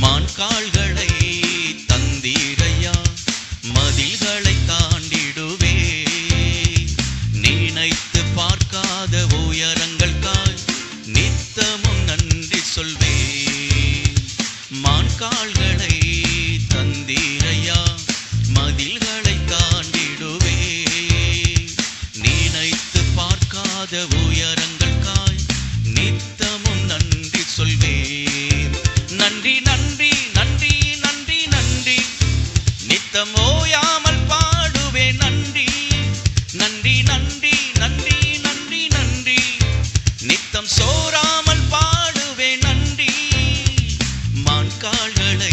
மான்கால்களை தந்தீரையா, மதில்களை தாண்டிடுவே. நினைத்து பார்க்காத உயரங்களுக்காய் நித்தமும் நன்றி சொல்வே. மான்கால்களை தந்தீரையா, மதில்களை தாண்டிடுவே. நினைத்து பார்க்காத உயரங்களுக்காய் நித்தமும் நன்றி சொல்வே. நன்றி நன்றி நன்றி நன்றி நன்றி, நித்தம் ஓயாமல் பாடுவே. நன்றி நன்றி நன்றி நன்றி நன்றி நன்றி, நித்தம் சோராமல் பாடுவே. நன்றி. மான்கால்களை